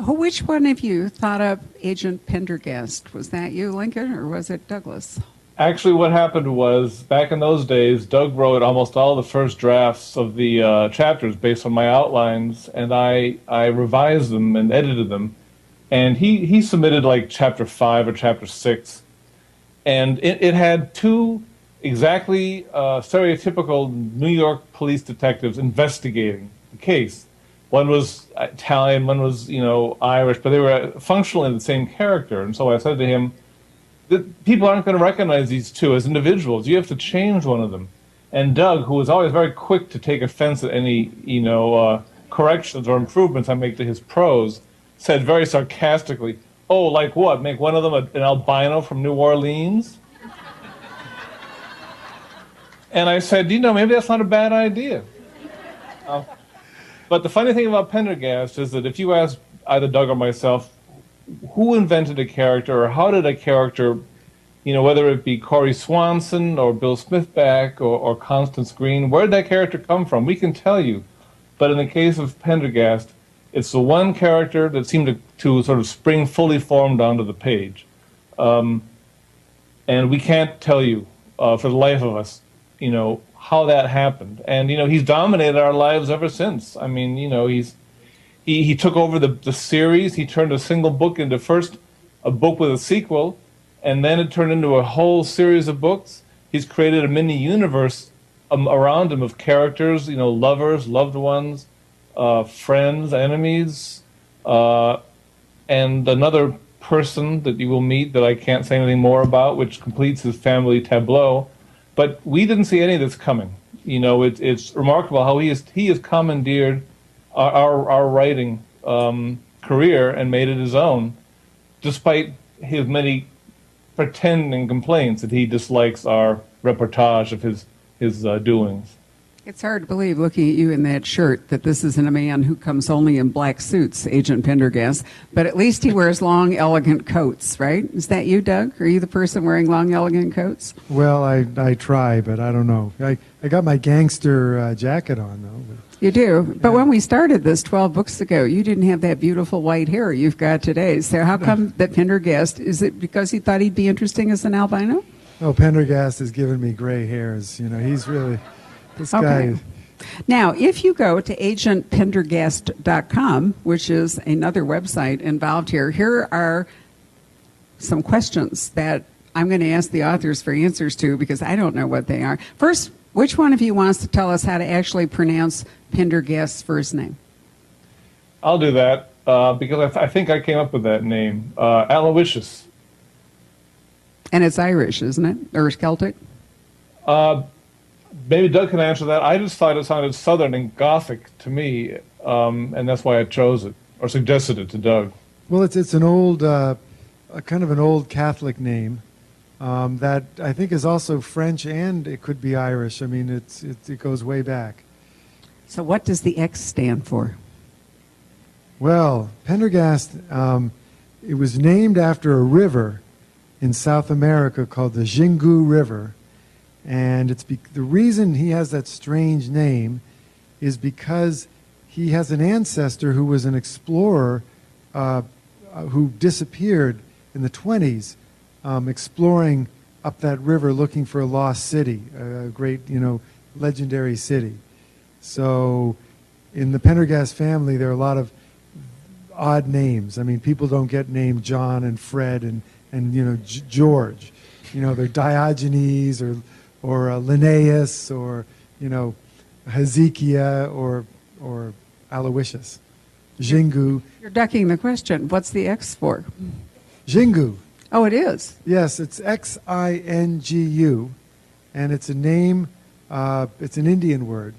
Which one of you thought up Agent Pendergast? Was that you, Lincoln, or was it Douglas? Actually, what happened was, back in those days, Doug wrote almost all the first drafts of the chapters based on my outlines, and I revised them and edited them. And he submitted like chapter 5 or chapter 6. And it had two exactly stereotypical New York police detectives investigating the case. One was Italian, one was, Irish, but they were functionally the same character. And so I said to him, people aren't going to recognize these two as individuals. You have to change one of them. And Doug, who was always very quick to take offense at any, corrections or improvements I make to his prose, said very sarcastically, "Oh, like what? Make one of them an albino from New Orleans?" And I said, maybe that's not a bad idea. But the funny thing about Pendergast is that if you ask either Doug or myself, who invented a character, or how did a character, whether it be Corey Swanson or Bill Smithback or Constance Green, where did that character come from? We can tell you. But in the case of Pendergast, it's the one character that seemed to sort of spring fully formed onto the page. And we can't tell you, for the life of us, how that happened. And, he's dominated our lives ever since. I mean, he took over the series. He turned a single book into first a book with a sequel, and then it turned into a whole series of books. He's created a mini universe around him of characters, lovers, loved ones, friends, enemies, and another person that you will meet that I can't say anything more about, which completes his family tableau. But we didn't see any of this coming. It's remarkable how he has commandeered our writing career and made it his own, despite his many pretending complaints that he dislikes our reportage of his doings. It's hard to believe, looking at you in that shirt, that this isn't a man who comes only in black suits, Agent Pendergast, but at least he wears long, elegant coats, right? Is that you, Doug? Are you the person wearing long, elegant coats? Well, I try, but I don't know. I got my gangster jacket on, though. But, you do. But when we started this 12 books ago, you didn't have that beautiful white hair you've got today. So how come that Pendergast, is it because he thought he'd be interesting as an albino? Oh, Pendergast has given me gray hairs. He's really... This guy. Now, if you go to agentpendergast.com, which is another website involved here are some questions that I'm going to ask the authors for answers to because I don't know what they are. First, which one of you wants to tell us how to actually pronounce Pendergast's first name? I'll do that because I think I came up with that name, Aloysius. And it's Irish, isn't it? Or Celtic? Maybe Doug can answer that. I just thought it sounded Southern and Gothic to me, and that's why I chose it, or suggested it to Doug. Well, it's an old, kind of an old Catholic name that I think is also French, and it could be Irish. I mean, it goes way back. So what does the X stand for? Well, Pendergast, it was named after a river in South America called the Xingu River. And the reason he has that strange name is because he has an ancestor who was an explorer who disappeared in the 20s, exploring up that river looking for a lost city, a great, legendary city. So in the Pendergast family, there are a lot of odd names. I mean, people don't get named John and Fred and George. They're Diogenes or Linnaeus, or Hezekiah, or Aloysius. Xingu. You're ducking the question. What's the X for? Xingu. Oh, it is? Yes, it's Xingu, and it's a name, it's an Indian word.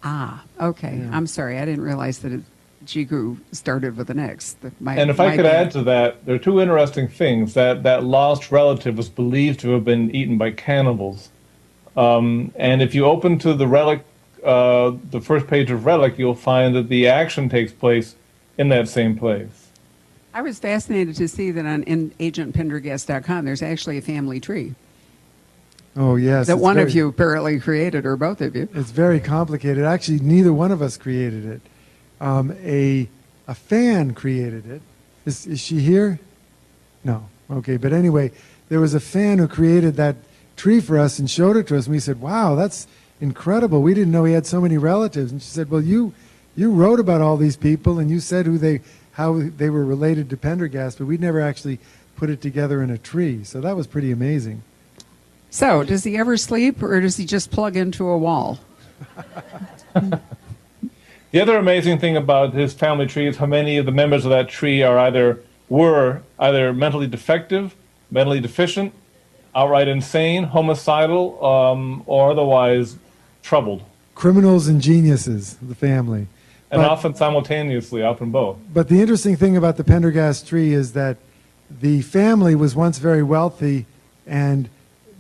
Ah, okay. Yeah. I'm sorry, I didn't realize that Xingu started with an X. And if I could add to that, there are two interesting things. That lost relative was believed to have been eaten by cannibals. And if you open to the relic, the first page of Relic, you'll find that the action takes place in that same place. I was fascinated to see that on agentpendergast.com there's actually a family tree. Oh, yes. That one of you apparently created, or both of you. It's very complicated. Actually, neither one of us created it. A a fan created it. Is she here? No. Okay, but anyway, there was a fan who created that tree for us and showed it to us, and we said, wow, that's incredible. We didn't know he had so many relatives. And she said, well, you wrote about all these people, and you said how they were related to Pendergast, but we'd never actually put it together in a tree. So that was pretty amazing. So, does he ever sleep, or does he just plug into a wall? The other amazing thing about his family tree is how many of the members of that tree were either mentally defective, mentally deficient, outright insane, homicidal, or otherwise troubled. Criminals and geniuses, the family. And often simultaneously, often both. But the interesting thing about the Pendergast tree is that the family was once very wealthy, and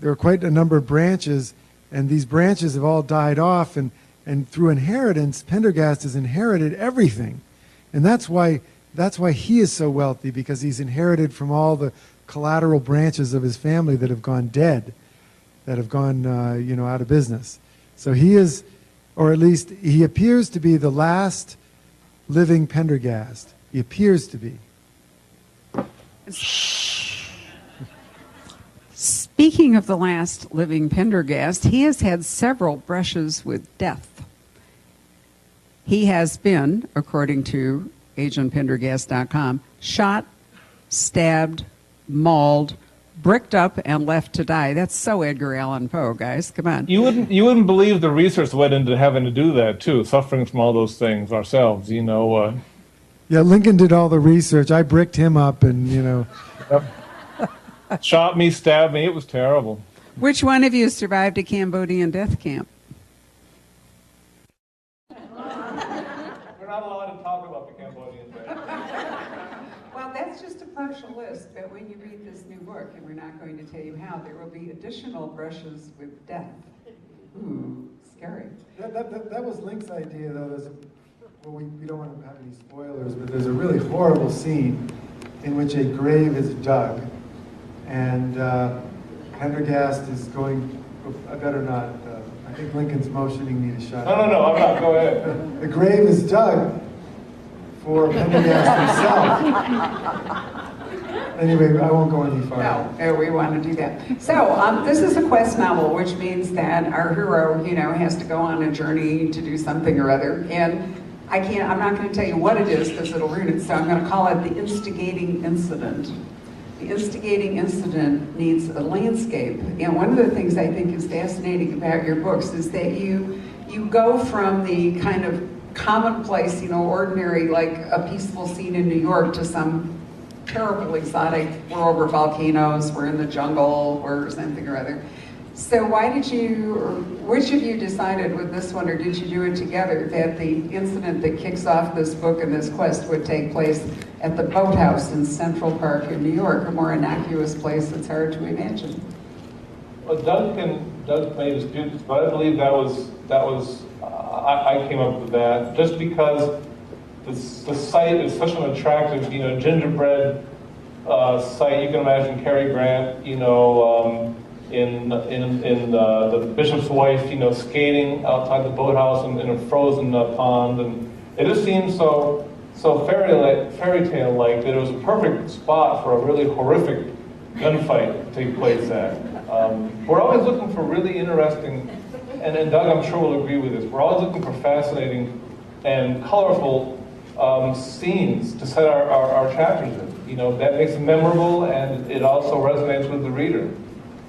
there were quite a number of branches, and these branches have all died off, and through inheritance, Pendergast has inherited everything. And that's why he is so wealthy, because he's inherited from all the collateral branches of his family that have gone dead, that have gone out of business. So he is, or at least he appears to be the last living Pendergast. He appears to be. Speaking of the last living Pendergast, he has had several brushes with death. He has been, according to agentpendergast.com, shot, stabbed, mauled, bricked up, and left to die. That's so Edgar Allan Poe, guys. Come on. You wouldn't believe the research that went into having to do that too, suffering from all those things ourselves. Yeah, Lincoln did all the research. I bricked him up, and Yep. Shot me, stabbed me. It was terrible. Which one of you survived a Cambodian death camp? We're not allowed to talk about the Cambodian death. Well, that's just a partial list, but when you read this new book, and we're not going to tell you how, there will be additional brushes with death. Ooh, scary. That was Link's idea, though. We don't want to have any spoilers, but there's a really horrible scene in which a grave is dug, and Pendergast is going. I better not. I think Lincoln's motioning me to shut up. No, I'm not. Go ahead. The grave is dug for Pendergast himself. Anyway, I won't go any farther. No, we want to do that. So this is a quest novel, which means that our hero, has to go on a journey to do something or other, and I'm not going to tell you what it is because it'll ruin it, so I'm going to call it the instigating incident. The instigating incident needs a landscape. And one of the things I think is fascinating about your books is that you go from the kind of commonplace, ordinary, like a peaceful scene in New York, to some terrible exotic, we're over volcanoes, we're in the jungle, or something or other. So which of you decided with this one, or did you do it together, that the incident that kicks off this book and this quest would take place at the boathouse in Central Park in New York, a more innocuous place that's hard to imagine? Well, Doug may dispute this, but I believe that was I came up with that just because the site is such an attractive, gingerbread site. You can imagine Cary Grant, in the Bishop's Wife, skating outside the boathouse in a frozen pond, and it just seemed so fairy tale like that it was a perfect spot for a really horrific gunfight to take place at. We're always looking for really interesting, and Doug, I'm sure will agree with this. We're always looking for fascinating and colorful scenes to set our chapters in. That makes them memorable, and it also resonates with the reader.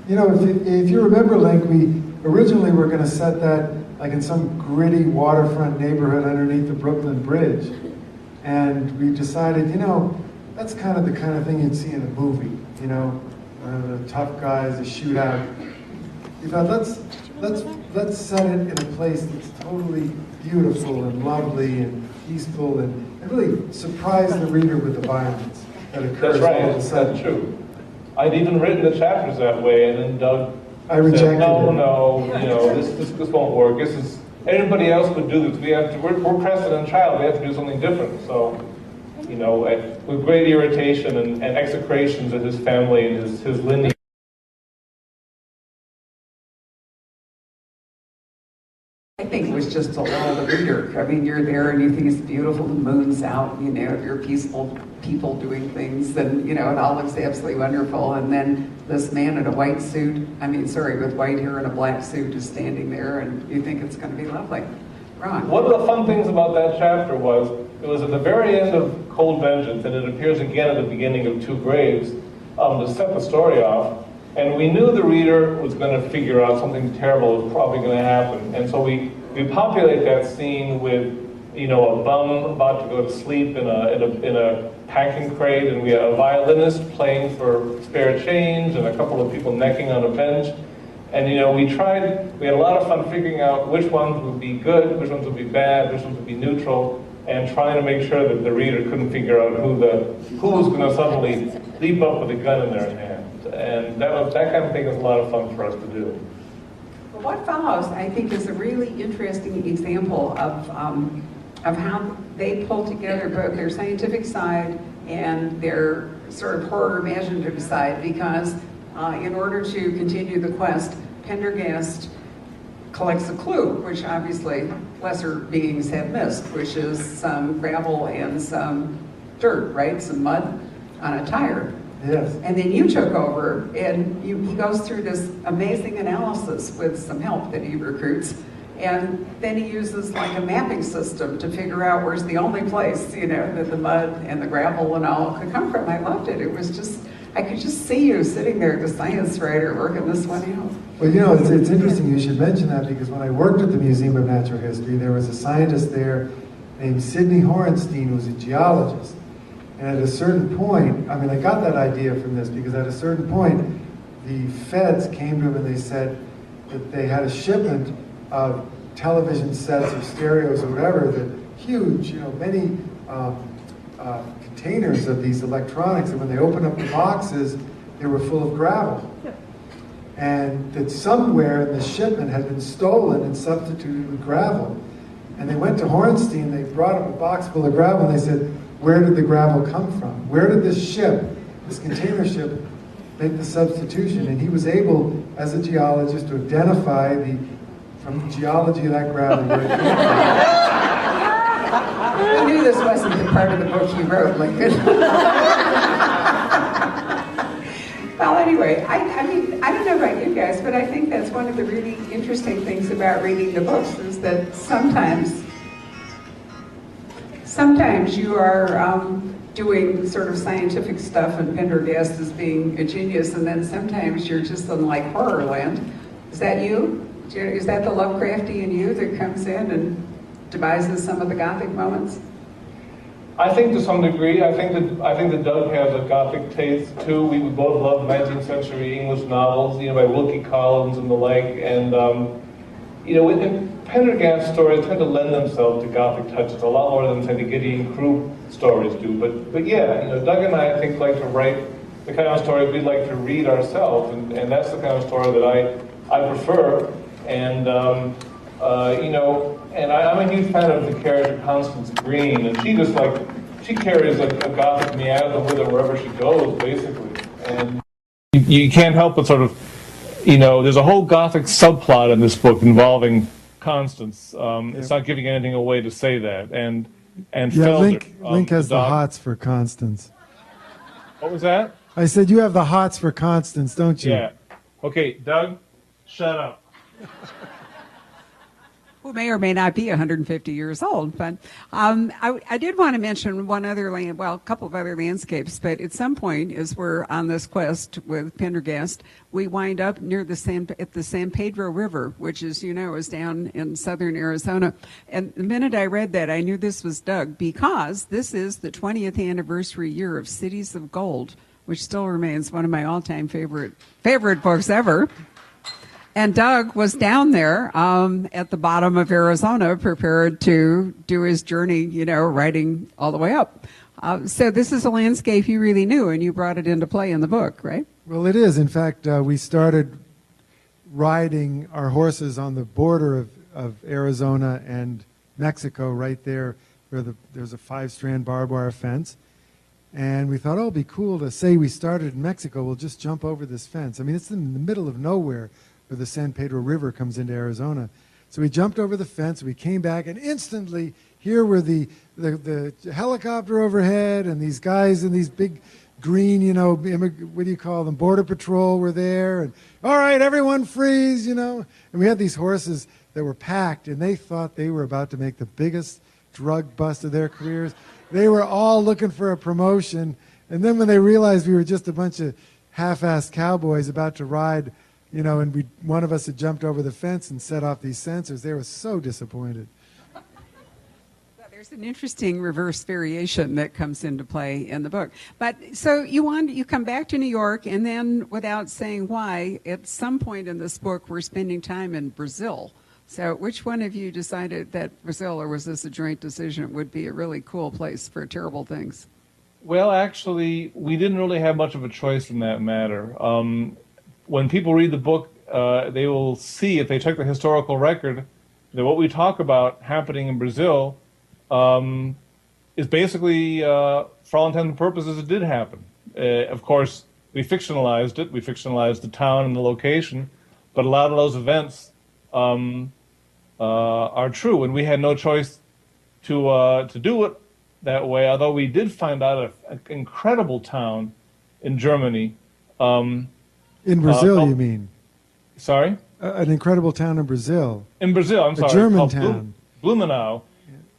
If you remember, Link, we originally were going to set that like in some gritty waterfront neighborhood underneath the Brooklyn Bridge. And we decided, that's kind of the kind of thing you'd see in a movie, the tough guys, a shootout. We thought, let's set it in a place that's totally beautiful and lovely and peaceful and really surprise the reader with the violence that occurs all of a all sudden. That's true. I'd even written the chapters that way, and then Doug said, no, this won't work. Everybody else would do this. We're Preston and Child. We have to do something different. So, with great irritation and execrations at his family and his lineage. I think it was is just to lull the reader. I mean, you're there and you think it's beautiful, the moon's out, you know, you're peaceful people doing things, and, you know, it all looks absolutely wonderful. And then this man in a white suit, with white hair and a black suit is standing there, and you think it's going to be lovely. Ron? One of the fun things about that chapter was, it was at the very end of Cold Vengeance, and it appears again at the beginning of Two Graves, to set the story off. And we knew the reader was going to figure out something terrible was probably going to happen. And so we populate that scene with, you know, a bum about to go to sleep in a packing crate, and we have a violinist playing for spare change, and a couple of people necking on a bench. And, you know, we had a lot of fun figuring out which ones would be good, which ones would be bad, which ones would be neutral, and trying to make sure that the reader couldn't figure out who was going to suddenly leap up with a gun in their hand. And that kind of thing is a lot of fun for us to do. Well, what follows, I think, is a really interesting example of how they pull together both their scientific side and their sort of horror imaginative side, because in order to continue the quest, Pendergast collects a clue, which obviously lesser beings have missed, which is some gravel and some dirt, right? Some mud on a tire. Yes. And then you took over, and he goes through this amazing analysis with some help that he recruits. And then he uses like a mapping system to figure out where's the only place, you know, that the mud and the gravel and all could come from. I loved it. It was just, I could just see you sitting there, the science writer, working this one out. Well, you know, it's interesting you should mention that, because when I worked at the Museum of Natural History, there was a scientist there named Sidney Horenstein, who was a geologist. And at a certain point, I mean, I got that idea from this, because at a certain point, the feds came to him and they said that they had a shipment of television sets or stereos or whatever, that huge, you know, many containers of these electronics, and when they opened up the boxes, they were full of gravel. And that somewhere in the shipment had been stolen and substituted with gravel. And they went to Horenstein, they brought up a box full of gravel, and they said, where did the gravel come from? Where did this ship, this container ship, make the substitution? And he was able, as a geologist, to identify from the geology of that gravel where it came from. I knew this wasn't the part of the book you wrote, Lincoln. Well, anyway, I mean, I don't know about you guys, but I think that's one of the really interesting things about reading the books, is that sometimes you are doing sort of scientific stuff, and Pendergast is being a genius, and then sometimes you're just in like horror land. Is that you? Is that the Lovecrafty in you that comes in and devises some of the Gothic moments? I think to some degree. I think that Doug has a Gothic taste too. We both love 19th century English novels, you know, by Wilkie Collins and the like. And you know, within Pendergast stories tend to lend themselves to Gothic touches a lot more than say the Gideon Crew stories do. But yeah, you know, Doug and I think like to write the kind of stories we'd like to read ourselves, and that's the kind of story that I prefer. And you know, and I'm a huge fan of the character Constance Green, and she carries a Gothic miasma with her wherever she goes, basically. And you can't help but sort of, you know, there's a whole Gothic subplot in this book involving Constance. It's not giving anything away to say that. And yeah, Felder, Link has the hots for Constance. What was that? I said you have the hots for Constance, don't you? Yeah. Okay, Doug, shut up. Who may or may not be 150 years old. But I did want to mention one other a couple of other landscapes. But at some point, as we're on this quest with Pendergast, we wind up near at the San Pedro River, which, as you know, is down in southern Arizona. And the minute I read that, I knew this was Doug, because this is the 20th anniversary year of Cities of Gold, which still remains one of my all-time favorite books ever. And Doug was down there at the bottom of Arizona, prepared to do his journey, you know, riding all the way up. So this is a landscape you really knew, and you brought it into play in the book, right? Well, it is. In fact, we started riding our horses on the border of Arizona and Mexico, right there where there's a 5-strand barbed wire fence. And we thought, oh, it'd be cool to say we started in Mexico. We'll just jump over this fence. I mean, it's in the middle of nowhere, where the San Pedro River comes into Arizona. So we jumped over the fence, we came back, and instantly here were the helicopter overhead, and these guys in these big green, what do you call them, Border Patrol were there, and all right, everyone freeze, and we had these horses that were packed, and they thought they were about to make the biggest drug bust of their careers. They were all looking for a promotion, and then when they realized we were just a bunch of half-assed cowboys about to ride, and one of us had jumped over the fence and set off these sensors, they were so disappointed. There's an interesting reverse variation that comes into play in the book. But so you come back to New York, and then without saying why, at some point in this book, we're spending time in Brazil. So which one of you decided that Brazil, or was this a joint decision, would be a really cool place for terrible things? Well, actually, we didn't really have much of a choice in that matter. When people read the book, they will see, if they check the historical record, that what we talk about happening in Brazil is basically, for all intents and purposes, it did happen. Of course, we fictionalized it. We fictionalized the town and the location, but a lot of those events are true, and we had no choice to do it that way. Although we did find out an incredible town in Germany. In Brazil, you mean? Sorry? An incredible town in Brazil. In Brazil, I'm sorry. A German town. Blumenau.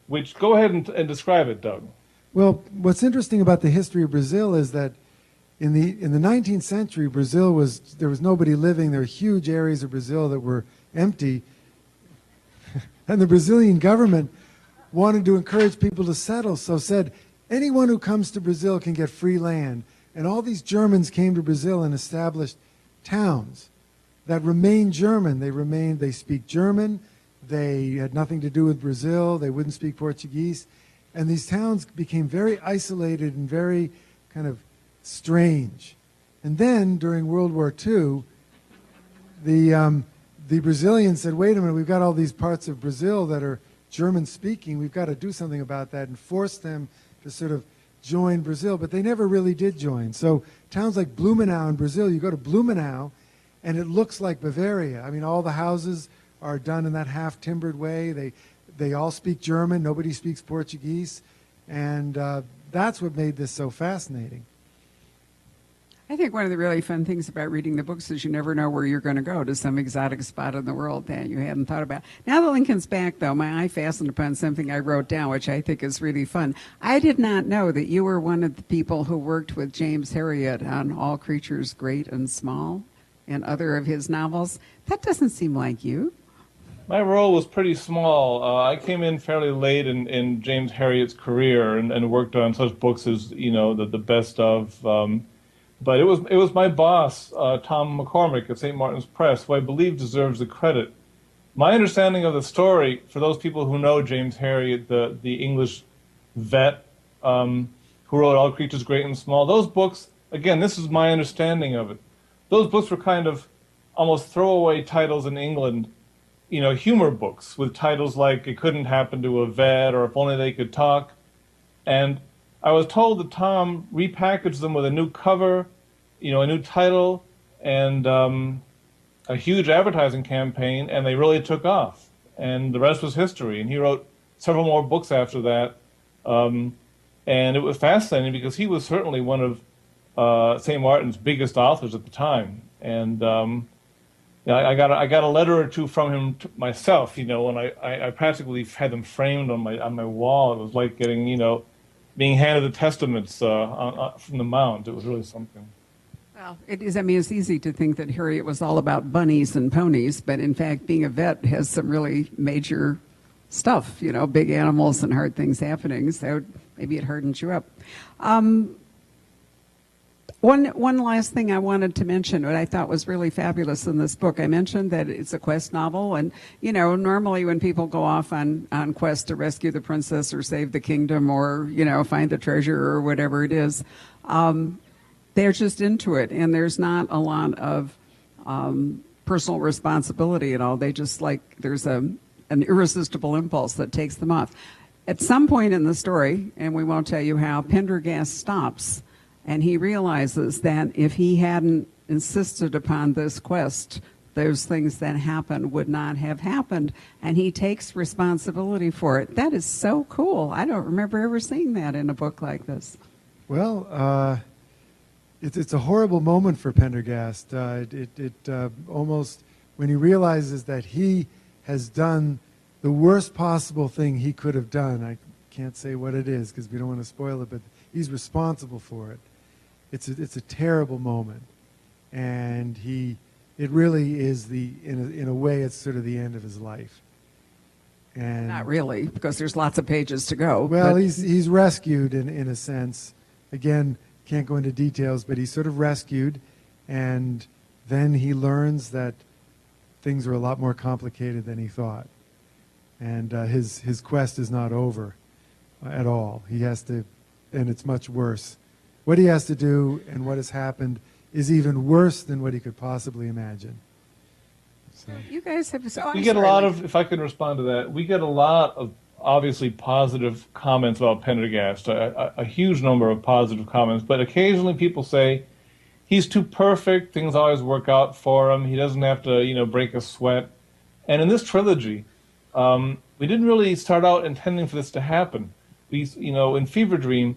Which, go ahead and describe it, Doug. Well, what's interesting about the history of Brazil is that in the 19th century, there was nobody living. There were huge areas of Brazil that were empty. And the Brazilian government wanted to encourage people to settle, so said, anyone who comes to Brazil can get free land. And all these Germans came to Brazil and established towns that remained German. They speak German. They had nothing to do with Brazil. They wouldn't speak Portuguese. And these towns became very isolated and very kind of strange. And then, during World War II, the Brazilians said, wait a minute, we've got all these parts of Brazil that are German-speaking. We've got to do something about that, and force them to sort of join Brazil. But they never really did join. So towns like Blumenau in Brazil, you go to Blumenau, and it looks like Bavaria. I mean, all the houses are done in that half-timbered way. They all speak German. Nobody speaks Portuguese. And that's what made this so fascinating. I think one of the really fun things about reading the books is you never know where you're going to go, to some exotic spot in the world that you hadn't thought about. Now that Lincoln's back, though, my eye fastened upon something I wrote down, which I think is really fun. I did not know that you were one of the people who worked with James Herriot on All Creatures Great and Small and other of his novels. That doesn't seem like you. My role was pretty small. I came in fairly late in James Herriot's career and worked on such books as, the best of. But it was my boss, Tom McCormick at St. Martin's Press, who I believe deserves the credit. My understanding of the story, for those people who know James Herriot, the English vet who wrote All Creatures Great and Small, those books, again, this is my understanding of it. Those books were kind of almost throwaway titles in England, humor books with titles like It Couldn't Happen to a Vet or If Only They Could Talk. And I was told that Tom repackaged them with a new cover, a new title, and a huge advertising campaign, and they really took off. And the rest was history. And he wrote several more books after that. And it was fascinating because he was certainly one of St. Martin's biggest authors at the time. And I got a letter or two from him myself, and I practically had them framed on my wall. It was like getting, being handed the testaments from the Mount. It was really something. Well, it is. I mean, it's easy to think that Harriet was all about bunnies and ponies, but in fact, being a vet has some really major stuff, big animals and hard things happening. So maybe it hardens you up. One last thing I wanted to mention, what I thought was really fabulous in this book. I mentioned that it's a quest novel, and normally when people go off on quest to rescue the princess or save the kingdom or find the treasure or whatever it is, they're just into it, and there's not a lot of personal responsibility at all. They just there's an irresistible impulse that takes them off. At some point in the story, and we won't tell you how, Pendergast stops. And he realizes that if he hadn't insisted upon this quest those things that happened would not have happened, and he takes responsibility for it. That is so cool. I don't remember ever seeing that in a book like this. Well, it's a horrible moment for Pendergast. It almost, when he realizes that he has done the worst possible thing he could have done. I can't say what it is because we don't want to spoil it, but he's responsible for it. It's a terrible moment, and it really is in a way it's sort of the end of his life. And Not really, because there's lots of pages to go. well, but he's rescued in a sense. Again, can't go into details, but he's sort of rescued, and then he learns that things are a lot more complicated than he thought. And his quest is not over at all. He has to, and it's much worse. What he has to do and what has happened is even worse than what he could possibly imagine. So. you guys have. So, We get a lot of, if I can respond to that, we get a lot of obviously positive comments about Pendergast, a huge number of positive comments, but occasionally people say he's too perfect, things always work out for him, he doesn't have to, break a sweat. And in this trilogy, we didn't really start out intending for this to happen. We, in Fever Dream,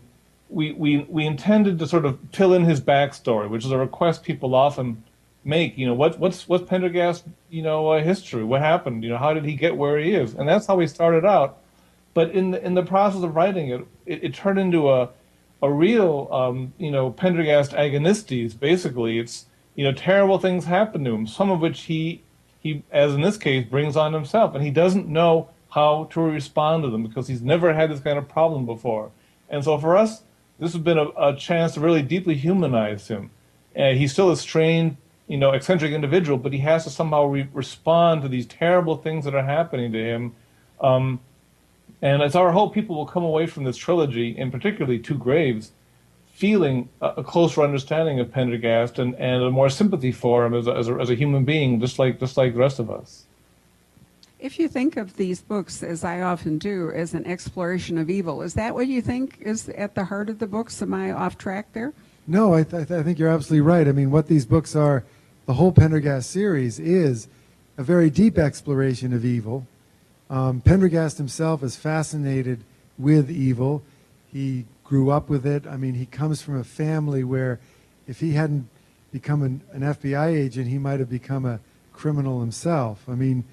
we intended to sort of fill in his backstory, which is a request people often make. What's Pendergast's history? What happened? How did he get where he is? And that's how we started out. But in the process of writing it turned into a real Pendergast agonistes. Basically, it's terrible things happen to him, some of which he as in this case brings on himself, and he doesn't know how to respond to them because he's never had this kind of problem before. And so for us, this has been a chance to really deeply humanize him. He's still a strained, eccentric individual, but he has to somehow respond to these terrible things that are happening to him. And it's our hope people will come away from this trilogy, and particularly Two Graves, feeling a closer understanding of Pendergast and a more sympathy for him as a human being, just like the rest of us. If you think of these books, as I often do, as an exploration of evil, is that what you think is at the heart of the books? Am I off track there? No, I think you're absolutely right. I mean, what these books are, the whole Pendergast series is a very deep exploration of evil. Pendergast himself is fascinated with evil. He grew up with it. I mean, he comes from a family where if he hadn't become an FBI agent, he might have become a criminal himself. I mean,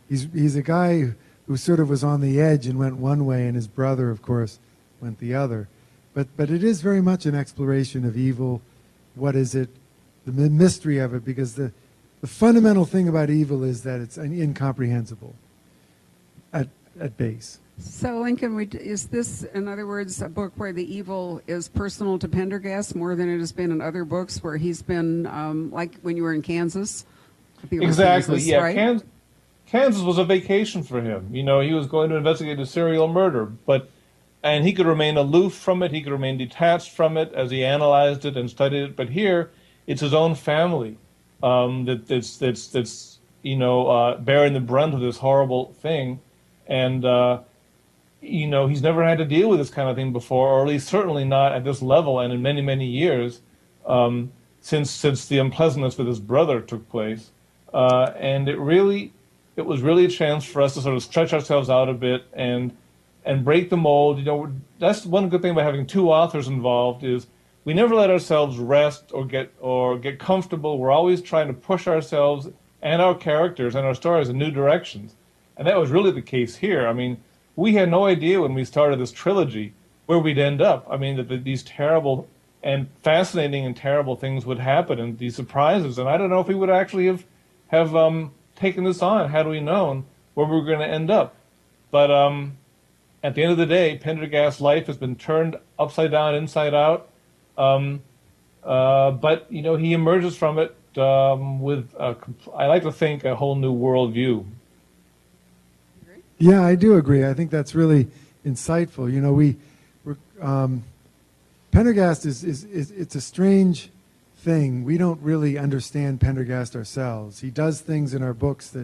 he's a guy who sort of was on the edge and went one way, and his brother, of course, went the other. But it is very much an exploration of evil. What is it? The mystery of it, because the fundamental thing about evil is that it's incomprehensible at base. So, Lincoln, is this, in other words, a book where the evil is personal to Pendergast more than it has been in other books where he's been, like when you were in Kansas? Exactly, Kansas, yeah. Right? Kansas was a vacation for him. He was going to investigate a serial murder, and he could remain aloof from it. He could remain detached from it as he analyzed it and studied it. But here, it's his own family that's bearing the brunt of this horrible thing, and he's never had to deal with this kind of thing before, or at least certainly not at this level, and in many, many years since the unpleasantness with his brother took place. And it was really a chance for us to sort of stretch ourselves out a bit and break the mold. That's one good thing about having two authors involved is we never let ourselves rest or get comfortable. We're always trying to push ourselves and our characters and our stories in new directions. And that was really the case here. I mean, we had no idea when we started this trilogy where we'd end up. I mean, that these terrible and fascinating and terrible things would happen and these surprises. And I don't know if we would actually have taken this on had we known where we were going to end up. But at the end of the day, Pendergast's life has been turned upside down, inside out. But he emerges from it with, I like to think, a whole new worldview. Yeah, I do agree. I think that's really insightful. Pendergast it's a strange thing. We don't really understand Pendergast ourselves. He does things in our books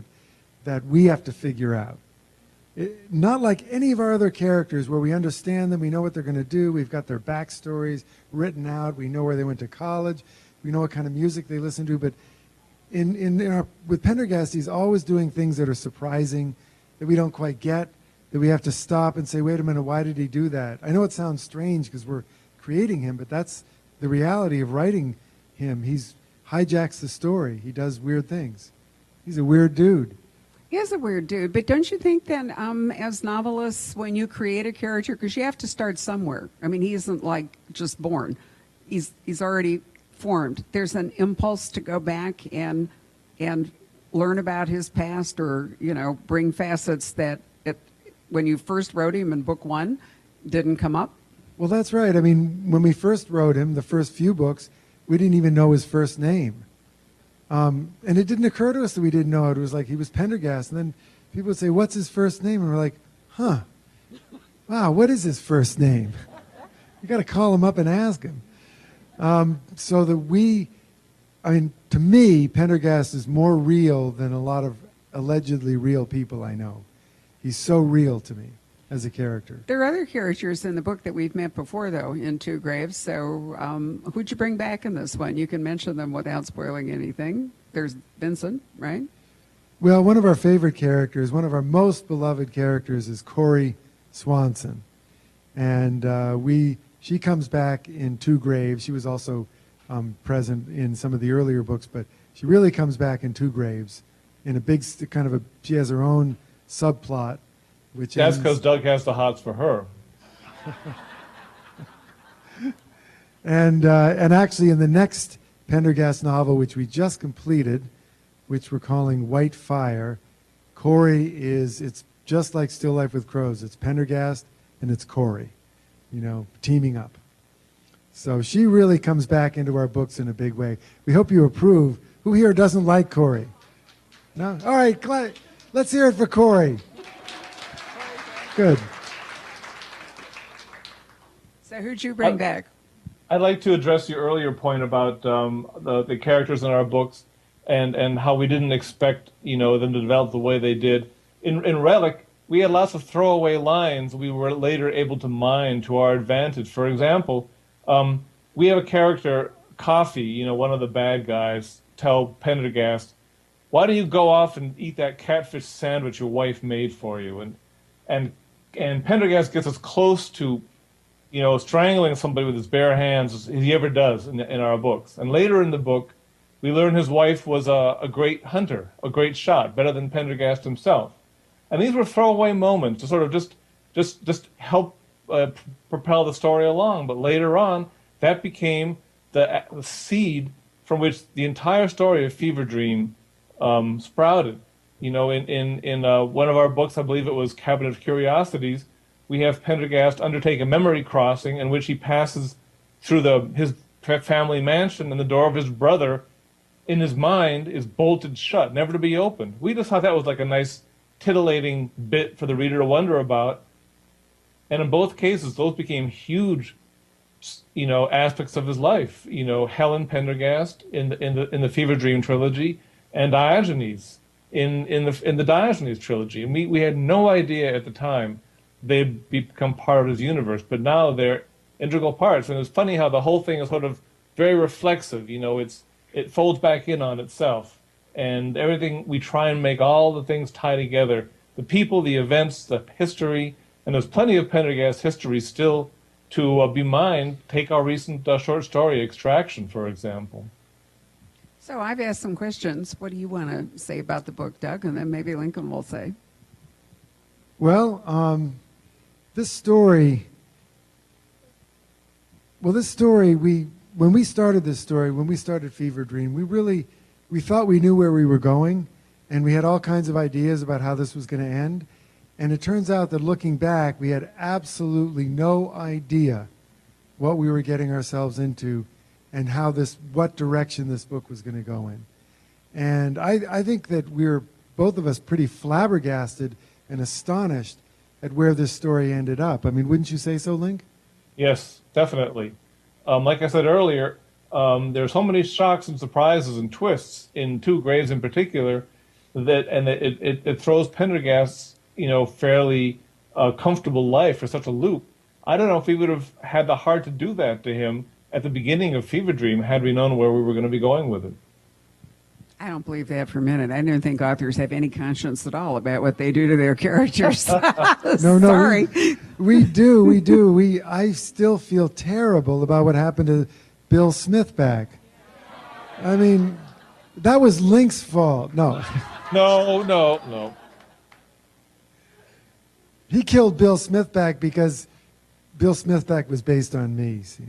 that we have to figure out. Not like any of our other characters where we understand them, we know what they're going to do, we've got their backstories written out, we know where they went to college, we know what kind of music they listen to, but with Pendergast, he's always doing things that are surprising, that we don't quite get, that we have to stop and say, wait a minute, why did he do that? I know it sounds strange because we're creating him, but that's the reality of writing him. He's hijacks the story. He does weird things. He's a weird dude. He is a weird dude, but don't you think then, as novelists, when you create a character, because you have to start somewhere. I mean, he isn't like just born. He's already formed. There's an impulse to go back and learn about his past, or bring facets that when you first wrote him in book one didn't come up. Well, that's right. I mean, when we first wrote him, the first few books, we didn't even know his first name. And it didn't occur to us that we didn't know it. It was like he was Pendergast. And then people would say, what's his first name? And we're like, wow, what is his first name? You got to call him up and ask him. So that to me, Pendergast is more real than a lot of allegedly real people I know. He's so real to me as a character. There are other characters in the book that we've met before, though, in Two Graves. So who'd you bring back in this one? You can mention them without spoiling anything. There's Vincent, right? Well, one of our favorite characters, one of our most beloved characters is Corey Swanson. And she comes back in Two Graves. She was also present in some of the earlier books, but she really comes back in Two Graves in a big she has her own subplot. That's because Doug has the hots for her. And actually, in the next Pendergast novel, which we just completed, which we're calling White Fire, Corey it's just like Still Life with Crows. It's Pendergast and it's Corey, teaming up. So she really comes back into our books in a big way. We hope you approve. Who here doesn't like Corey? No? All right, let's hear it for Corey. Good. So who'd you bring back? I'd like to address your earlier point about the characters in our books and how we didn't expect them to develop the way they did. In Relic, we had lots of throwaway lines we were later able to mine to our advantage. For example, we have a character, Coffee, one of the bad guys, tell Pendergast, why do you go off and eat that catfish sandwich your wife made for you? And Pendergast gets as close to, strangling somebody with his bare hands as he ever does in our books. And later in the book, we learn his wife was a great hunter, a great shot, better than Pendergast himself. And these were throwaway moments to sort of just help propel the story along. But later on, that became the seed from which the entire story of Fever Dream sprouted. In one of our books, I believe it was Cabinet of Curiosities, we have Pendergast undertake a memory crossing in which he passes through his family mansion, and the door of his brother, in his mind, is bolted shut, never to be opened. We just thought that was like a nice titillating bit for the reader to wonder about. And in both cases, those became huge, aspects of his life. Helen Pendergast in the Fever Dream trilogy, and Diogenes in the Diogenes trilogy. And we had no idea at the time they'd become part of his universe, but now they're integral parts. And it's funny how the whole thing is sort of very reflexive. It folds back in on itself, and everything, we try and make all the things tie together: the people, the events, the history. And there's plenty of Pendergast history still to be mined. Take our recent short story, Extraction, for example. So I've asked some questions. What do you want to say about the book, Doug? And then maybe Lincoln will say. Well, this story, when we started this story, when we started Fever Dream, we thought we knew where we were going, and we had all kinds of ideas about how this was going to end. And it turns out that looking back, we had absolutely no idea what we were getting ourselves into and what direction this book was going to go in. And I think that we're, both of us, pretty flabbergasted and astonished at where this story ended up. I mean, wouldn't you say so, Link? Yes, definitely. Like I said earlier, there's so many shocks and surprises and twists in Two Graves in particular that it throws Pendergast's fairly comfortable life for such a loop. I don't know if we would have had the heart to do that to him at the beginning of Fever Dream had we known where we were going to be going with it. I don't believe that for a minute. I don't think authors have any conscience at all about what they do to their characters. No, Sorry. we do. I still feel terrible about what happened to Bill Smithback. I mean, that was Link's fault. No. No. He killed Bill Smithback because Bill Smithback was based on me. See?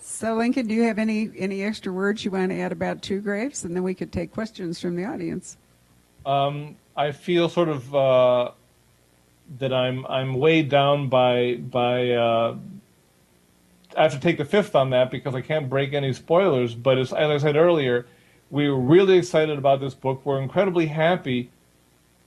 So, Lincoln, do you have any extra words you want to add about Two Graves? And then we could take questions from the audience. I feel sort of that I'm weighed down by I have to take the fifth on that because I can't break any spoilers. But as I said earlier, we were really excited about this book. We're incredibly happy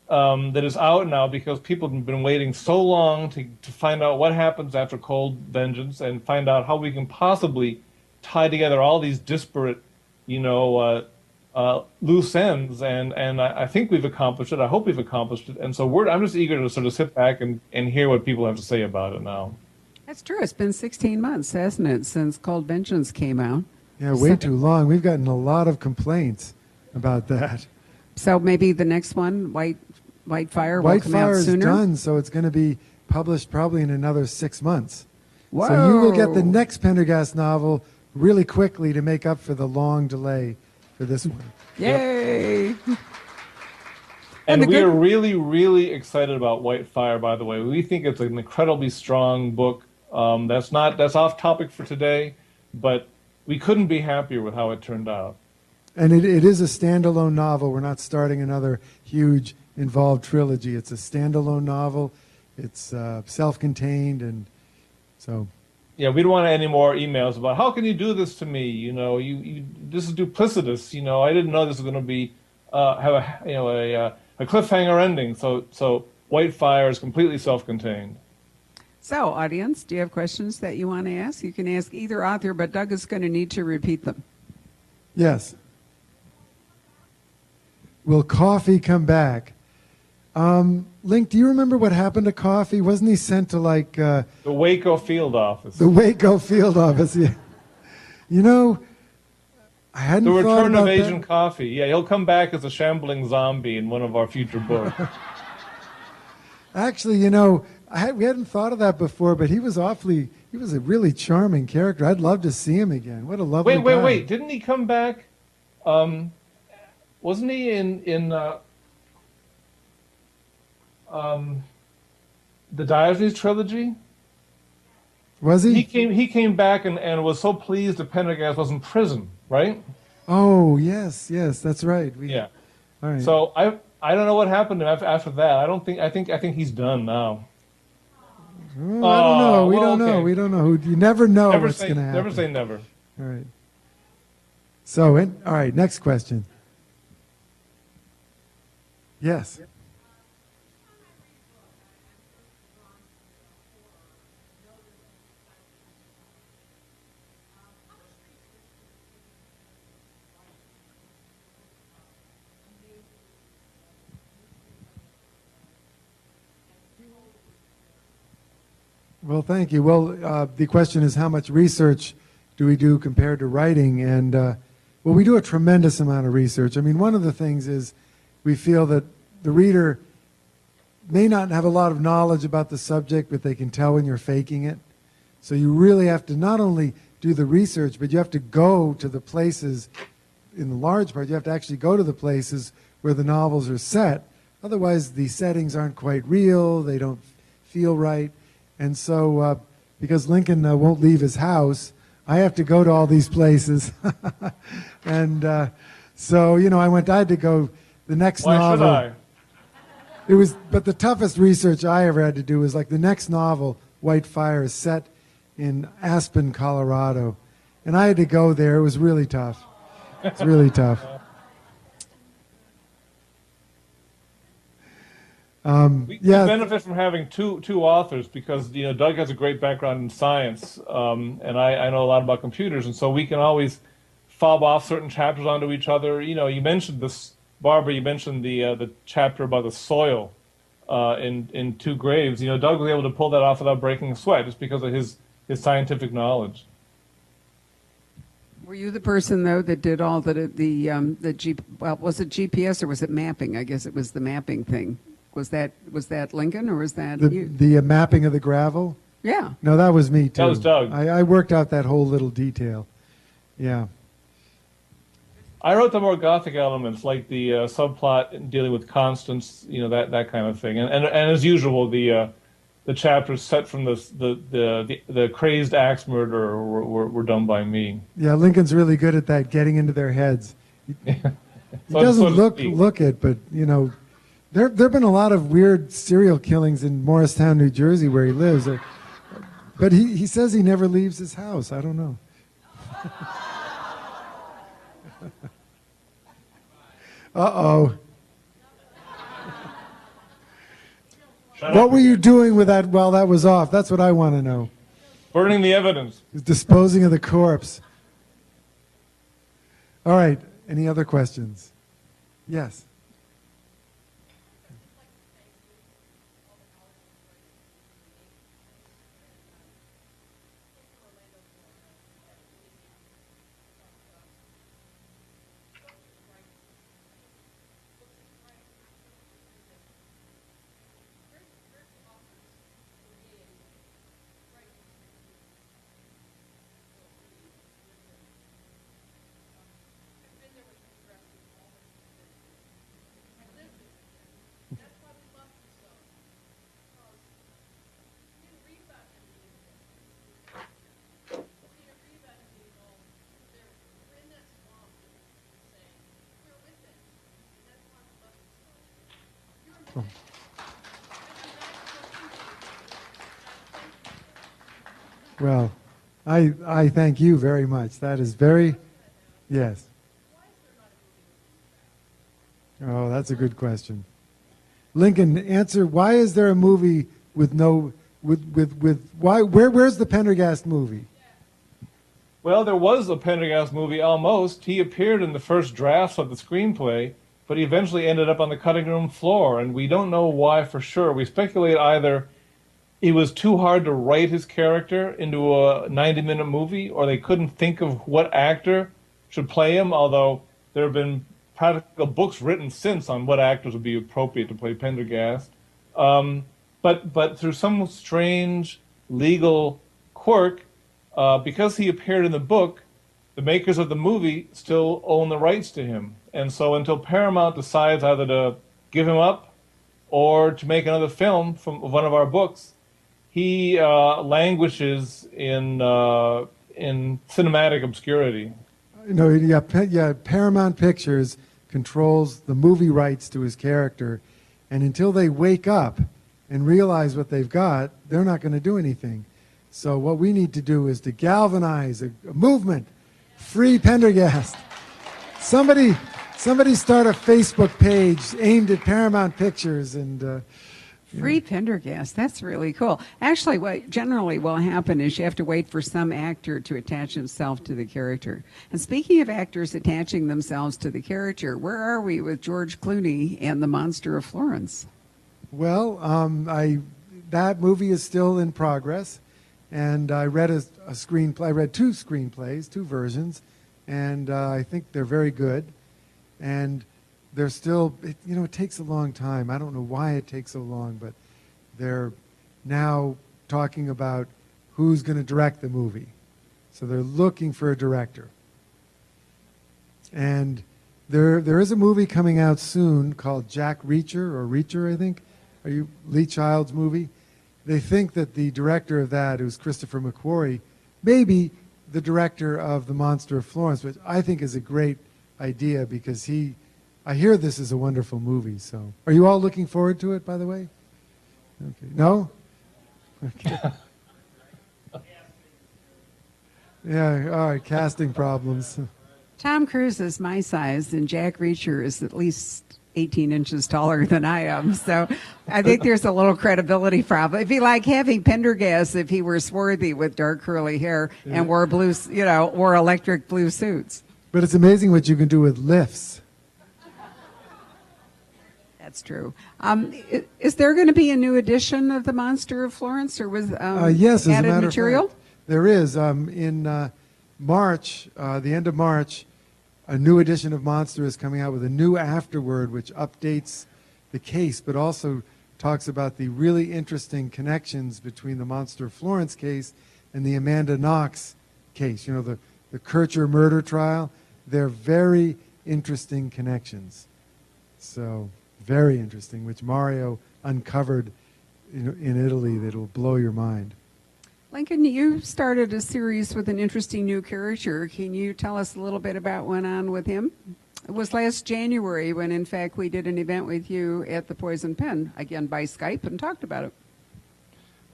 that it's out now because people have been waiting so long to find out what happens after Cold Vengeance and find out how we can possibly tie together all these disparate, loose ends. And I think we've accomplished it. I hope we've accomplished it. And so I'm just eager to sort of sit back and hear what people have to say about it now. That's true. It's been 16 months, hasn't it, since Cold Vengeance came out? Yeah, way too long. We've gotten a lot of complaints about that. So maybe the next one, White Fire, will come out White Fire sooner? is done, so it's going to be published probably in another 6 months. Whoa. So you will get the next Pendergast novel really quickly to make up for the long delay for this one. Yay! And we are really, really excited about White Fire, by the way. We think it's an incredibly strong book. That's off topic for today, but we couldn't be happier with how it turned out. And it is a standalone novel. We're not starting another huge involved trilogy. It's a standalone novel. It's self-contained, and so. Yeah, we don't want any more emails about how can you do this to me? You this is duplicitous. I didn't know this was going to be have a cliffhanger ending. So White Fire is completely self-contained. So, audience, do you have questions that you want to ask? You can ask either author, but Doug is going to need to repeat them. Yes. Will Coffee come back? Link, do you remember what happened to Coffee? Wasn't he sent to the Waco field office? The Waco field office, yeah. I hadn't The thought Return about of Agent that. Coffee. Yeah, he'll come back as a shambling zombie in one of our future books. Actually, we hadn't thought of that before, but he was a really charming character. I'd love to see him again. What a lovely guy. Wait. Didn't he come back? Wasn't he in the Diogenes trilogy? Was he? He came back and was so pleased that Pendergast was in prison, right? Oh, yes, that's right. Yeah. All right. So I don't know what happened to him after that. I think he's done now. Oh, I don't know. We don't know. okay. We don't know. You never know what's going to happen. Never say never. All right. So, all right, next question. Yes. Well, thank you. Well, the question is how much research do we do compared to writing? And, well, we do a tremendous amount of research. I mean, one of the things is we feel that the reader may not have a lot of knowledge about the subject, but they can tell when you're faking it. So you really have to not only do the research, but you have to go to the places, in the large part, you have to actually go to the places where the novels are set. Otherwise, the settings aren't quite real, they don't feel right. And so, because Lincoln won't leave his house, I have to go to all these places. And so, I had to go the next novel. Why should I? But the toughest research I ever had to do was like the next novel, White Fire, is set in Aspen, Colorado. And I had to go there. It was really tough. It's really tough. We benefit from having two authors because Doug has a great background in science, and I know a lot about computers, and so we can always fob off certain chapters onto each other. You mentioned this, Barbara. You mentioned the chapter about the soil in Two Graves. Doug was able to pull that off without breaking a sweat, just because of his scientific knowledge. Were you the person though that did all was it GPS or was it mapping? I guess it was the mapping thing. Was that Lincoln or was that you? The mapping of the gravel? Yeah. No, that was me too. That was Doug. I worked out that whole little detail. Yeah. I wrote the more gothic elements, like the subplot dealing with Constance, that kind of thing. And as usual, the chapters set from the crazed axe murderer were done by me. Yeah, Lincoln's really good at that, getting into their heads. He So doesn't to look speak. it, but there have been a lot of weird serial killings in Morristown, New Jersey, where he lives. But he says he never leaves his house. I don't know. Uh-oh. What were you doing with that while that was off? That's what I want to know. Burning the evidence. Disposing of the corpse. All right. Any other questions? Yes. Well, I thank you very much. That is very, yes. Oh, that's a good question. Lincoln, answer, why is there a movie with where's the Pendergast movie? Well, there was a Pendergast movie almost. He appeared in the first drafts of the screenplay, but he eventually ended up on the cutting room floor, and we don't know why for sure. We speculate either it was too hard to write his character into a 90-minute movie, or they couldn't think of what actor should play him, although there have been practical books written since on what actors would be appropriate to play Pendergast. But through some strange legal quirk, because he appeared in the book, the makers of the movie still own the rights to him. And so until Paramount decides either to give him up or to make another film from one of our books, he languishes in cinematic obscurity. Paramount Pictures controls the movie rights to his character, and until they wake up and realize what they've got, they're not going to do anything. So what we need to do is to galvanize a movement. Free Pendergast. Somebody start a Facebook page aimed at Paramount Pictures and... Free Pendergast. That's really cool. Actually, what generally will happen is you have to wait for some actor to attach himself to the character. And speaking of actors attaching themselves to the character, where are we with George Clooney and The Monster of Florence? Well, that movie is still in progress, and I read a screenplay. I read two screenplays, two versions, and I think they're very good. And they're still, it takes a long time. I don't know why it takes so long, but they're now talking about who's going to direct the movie. So they're looking for a director. And there is a movie coming out soon called Jack Reacher, I think. Lee Child's movie. They think that the director of that, who's Christopher McQuarrie, may be the director of The Monster of Florence, which I think is a great idea because I hear this is a wonderful movie. So, are you all looking forward to it, by the way? Okay. No? Okay. Yeah, all right, casting problems. Tom Cruise is my size, and Jack Reacher is at least 18 inches taller than I am. So I think there's a little credibility problem. It'd be like having Pendergast if he were swarthy with dark curly hair and wore electric blue suits. But it's amazing what you can do with lifts. That's true. Is there going to be a new edition of The Monster of Florence, or was yes, as a added matter material? of fact, there is. In March, the end of March, a new edition of Monster is coming out with a new afterword which updates the case, but also talks about the really interesting connections between the Monster Florence case and the Amanda Knox case. You know, the Kircher murder trial. They're very interesting connections. So, very interesting, which Mario uncovered in Italy that'll blow your mind. Lincoln, you started a series with an interesting new character. Can you tell us a little bit about what went on with him? It was last January when, in fact, we did an event with you at the Poison Pen, again by Skype, and talked about it.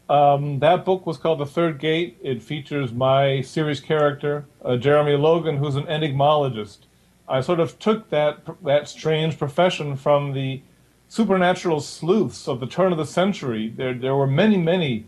That book was called The Third Gate. It features my series character, Jeremy Logan, who's an enigmologist. I sort of took that strange profession from the supernatural sleuths of the turn of the century. There were many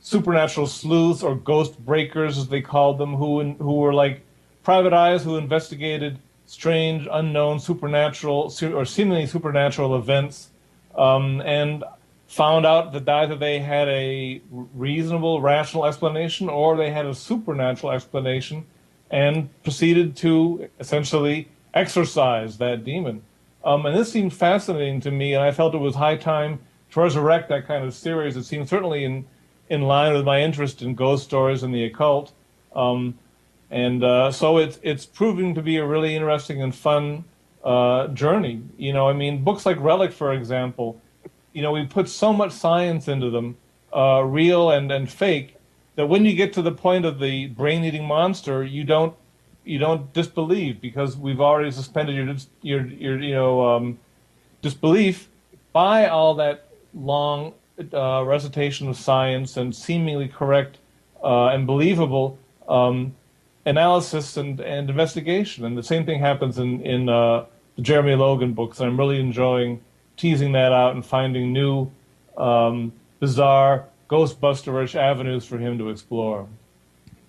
supernatural sleuths, or ghost breakers as they called them, who were like private eyes who investigated strange, unknown, supernatural or seemingly supernatural events, and found out that either they had a reasonable, rational explanation or they had a supernatural explanation, and proceeded to essentially exorcise that demon. And this seemed fascinating to me, and I felt it was high time to resurrect that kind of series. It seemed certainly in line with my interest in ghost stories and the occult. So it's proving to be a really interesting and fun journey. You know, I mean, books like Relic, for example, you know, we put so much science into them, real and fake, that when you get to the point of the brain-eating monster, you don't disbelieve, because we've already suspended your disbelief by all that long recitation of science and seemingly correct and believable analysis and investigation. And the same thing happens in the Jeremy Logan books. I'm really enjoying teasing that out and finding new, bizarre, Ghostbuster-ish avenues for him to explore.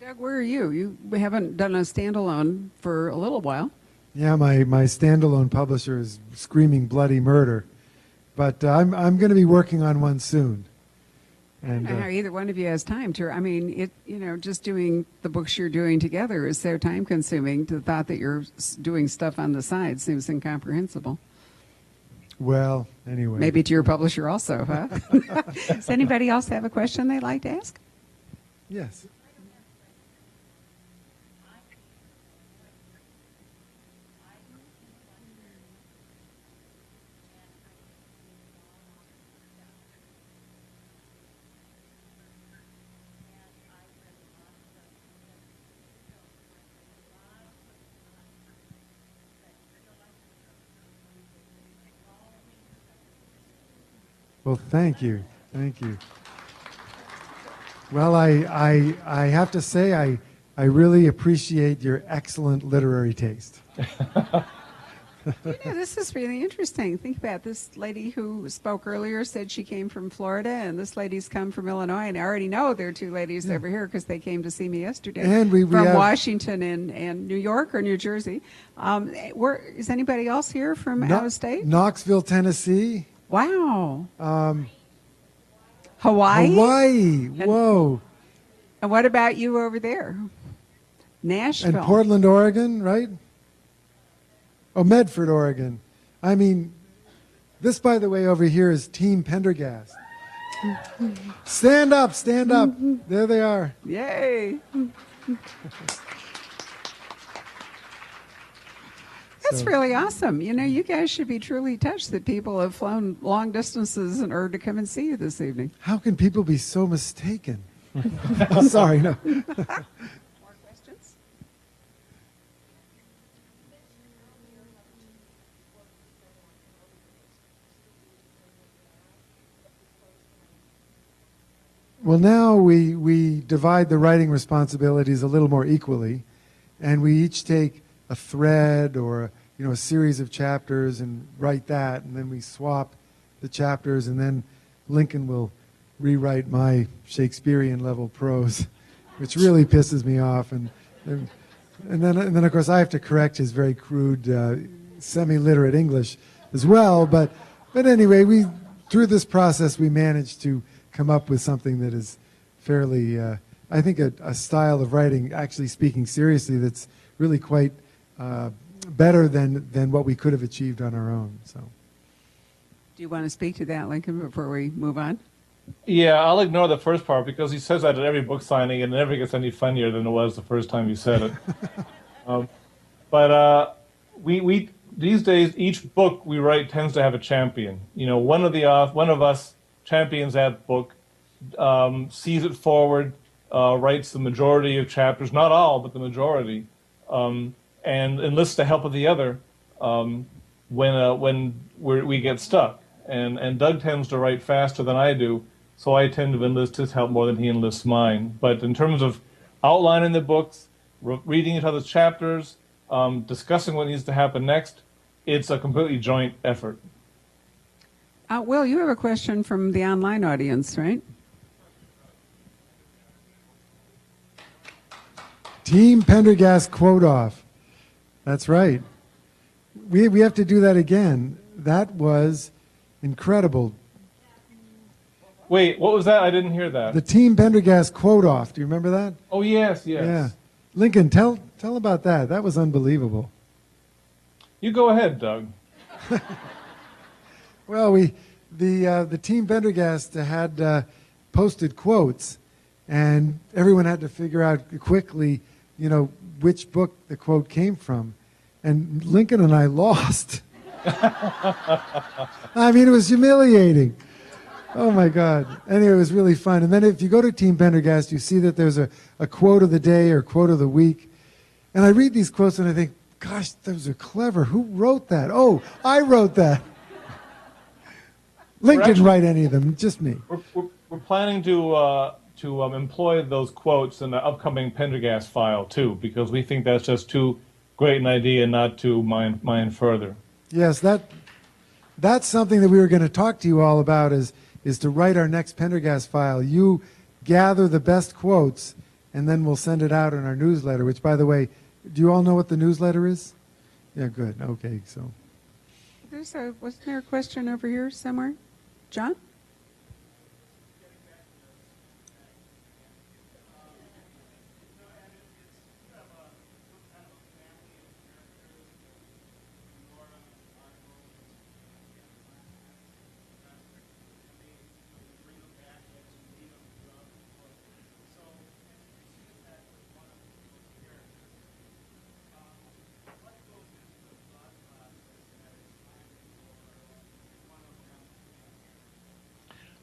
Doug, where are you? You haven't done a standalone for a little while. Yeah, my standalone publisher is screaming bloody murder, but I'm going to be working on one soon. And I don't know how either one of you has time to. I mean, just doing the books you're doing together is so time consuming. The thought that you're doing stuff on the side seems incomprehensible. Well, anyway. Maybe to your publisher also, huh? Does anybody else have a question they'd like to ask? Yes. Well, thank you. Thank you. Well, I have to say I really appreciate your excellent literary taste. This is really interesting. Think about this lady who spoke earlier said she came from Florida, and this lady's come from Illinois, and I already know there are two ladies over here because they came to see me yesterday. And we from have Washington and New York or New Jersey. Is anybody else here from out of state? Knoxville, Tennessee. Wow. Hawaii? Hawaii. Whoa. And what about you over there? Nashville. And Portland, Oregon, right? Oh, Medford, Oregon. I mean, this, by the way, over here is Team Pendergast. Stand up, stand up. There they are. Yay. That's really awesome. You know, you guys should be truly touched that people have flown long distances in order to come and see you this evening. How can people be so mistaken? Sorry, no. More questions? Well, now we divide the writing responsibilities a little more equally, and we each take a thread or a series of chapters and write that, and then we swap the chapters, and then Lincoln will rewrite my Shakespearean level prose, which really pisses me off, and then of course I have to correct his very crude semi-literate English as well. But anyway, through this process we managed to come up with something that is fairly I think, a style of writing, actually speaking seriously, that's really quite better than what we could have achieved on our own. So, Do you want to speak to that, Lincoln, before we move on? Yeah, I'll ignore the first part because he says that at every book signing, and it never gets any funnier than it was the first time he said it. But we these days, each book we write tends to have a champion. One of us champions that book, sees it forward, writes the majority of chapters, not all, but the majority, and enlists the help of the other when we get stuck. And Doug tends to write faster than I do, so I tend to enlist his help more than he enlists mine. But in terms of outlining the books, reading each other's chapters, discussing what needs to happen next, it's a completely joint effort. Will, you have a question from the online audience, right? Team Pendergast quote off. That's right. We have to do that again. That was incredible. Wait, what was that? I didn't hear that. The Team Pendergast quote off. Do you remember that? Oh, yes. Yeah. Lincoln, tell about that. That was unbelievable. You go ahead, Doug. Well, the Team Pendergast had posted quotes, and everyone had to figure out quickly, which book the quote came from. And Lincoln and I lost. I mean, it was humiliating. Oh, my God. Anyway, it was really fun. And then if you go to Team Pendergast, you see that there's a quote of the day or quote of the week. And I read these quotes and I think, gosh, those are clever. Who wrote that? Oh, I wrote that. Lincoln didn't write any of them, just me. We're planning to employ those quotes in the upcoming Pendergast file, too, because we think that's just too great an idea not to mine further. Yes, that's something that we were going to talk to you all about is to write our next Pendergast file. You gather the best quotes, and then we'll send it out in our newsletter, which, by the way, do you all know what the newsletter is? Yeah, good. Okay, so. Wasn't there a question over here somewhere? John?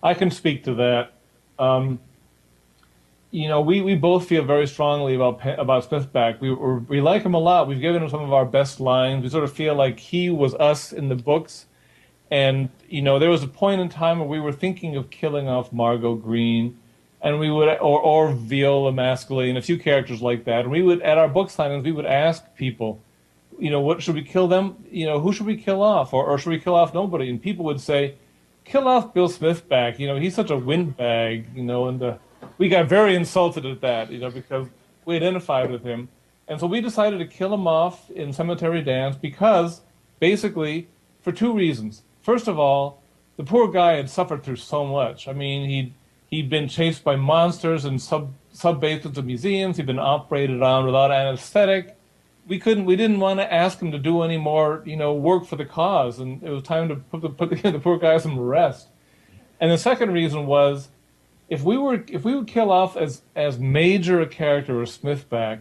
I can speak to that. We both feel very strongly about Smithback. We like him a lot. We've given him some of our best lines. We sort of feel like he was us in the books. And, there was a point in time where we were thinking of killing off Margot Green, and we would, or Viola Mascali, and a few characters like that. And we would, at our book signings, we would ask people, what should we kill them? Who should we kill off? Or should we kill off nobody? And people would say, kill off Bill Smithback. He's such a windbag, and we got very insulted at that, because we identified with him. And so we decided to kill him off in Cemetery Dance because, basically, for two reasons. First of all, the poor guy had suffered through so much. I mean, he'd been chased by monsters in sub-basements of museums. He'd been operated on without anesthetic. We didn't want to ask him to do any more, work for the cause, and it was time to put the poor guy some rest. And the second reason was, if we would kill off as major a character as Smithback,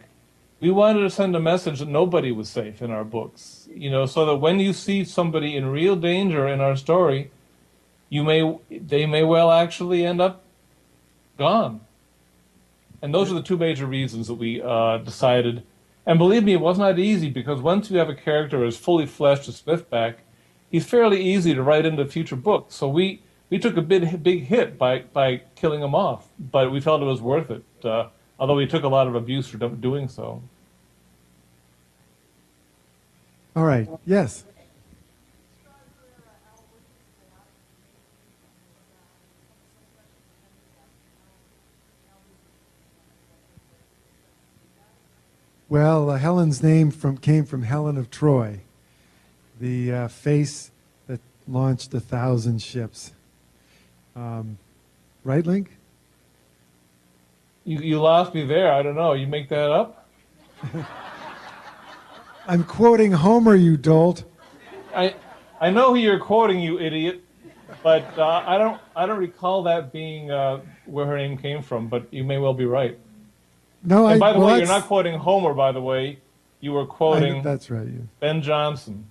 we wanted to send a message that nobody was safe in our books, so that when you see somebody in real danger in our story, they may well actually end up gone. And those are the two major reasons that we decided. And believe me, it was not easy, because once you have a character as fully fleshed as Smithback, he's fairly easy to write into future books. So we took a big hit by killing him off, but we felt it was worth it, although we took a lot of abuse for doing so. All right. Yes. Well, Helen's name came from Helen of Troy, the face that launched 1,000 ships. Right, Link? You lost me there. I don't know. You make that up? I'm quoting Homer, you dolt. I know who you're quoting, you idiot, but I don't recall that being where her name came from. But you may well be right. No, And by the well, way, you're not quoting Homer. By the way, you were quoting that's right. Yeah. Ben Jonson.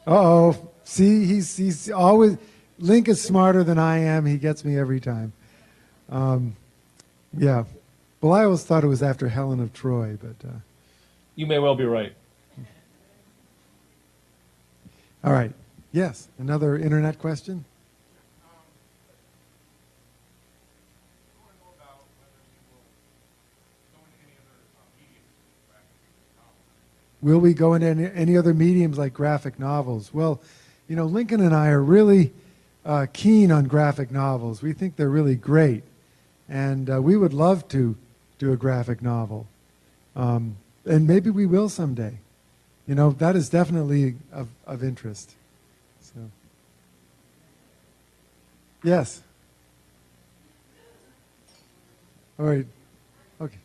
Uh-oh. See, he's always... Link is smarter than I am. He gets me every time. Yeah. Well, I always thought it was after Helen of Troy, but... You may well be right. All right. Yes, another internet question? Will we go into any other mediums like graphic novels? Well, you know, Lincoln and I are really keen on graphic novels. We think they're really great. And we would love to do a graphic novel. And maybe we will someday. You know, that is definitely of interest. So, yes. All right. Okay.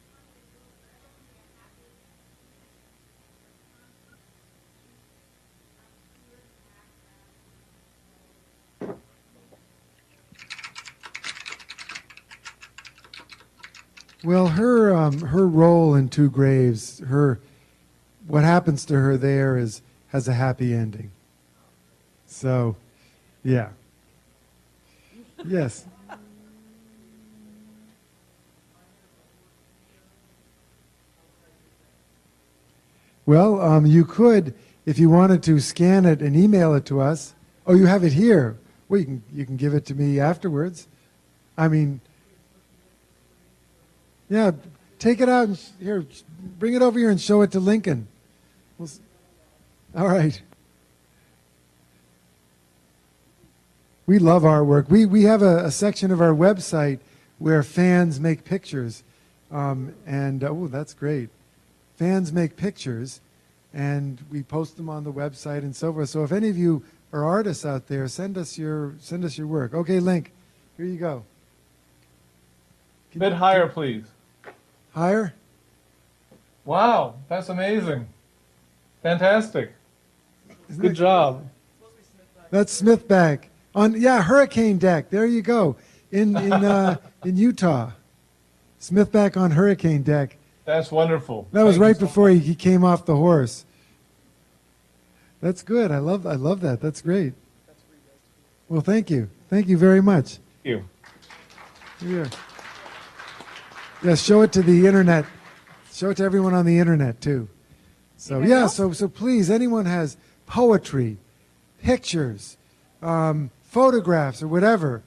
Well, her role in Two Graves, what happens to her there has a happy ending. So, yeah. Yes. Well, you could, if you wanted to, scan it and email it to us. Oh, you have it here. Well, you can give it to me afterwards. I mean, yeah, take it out and here, bring it over here and show it to Lincoln. All right. We love our work. We have a section of our website where fans make pictures. Oh, that's great. Fans make pictures, and we post them on the website and so forth. So if any of you are artists out there, send us your work. Okay, Link, here you go. A bit higher, please. Higher? Wow, that's amazing. Fantastic. Good job. That's Smithback. Hurricane Deck. There you go. In Utah. Smithback on Hurricane Deck. That's wonderful. That was right before he came off the horse. That's good. I love that. That's great. Well, thank you. Thank you very much. Thank you. Here. Yes, show it to the internet. Show it to everyone on the internet too. So yeah, so please, anyone has poetry, pictures, photographs, or whatever,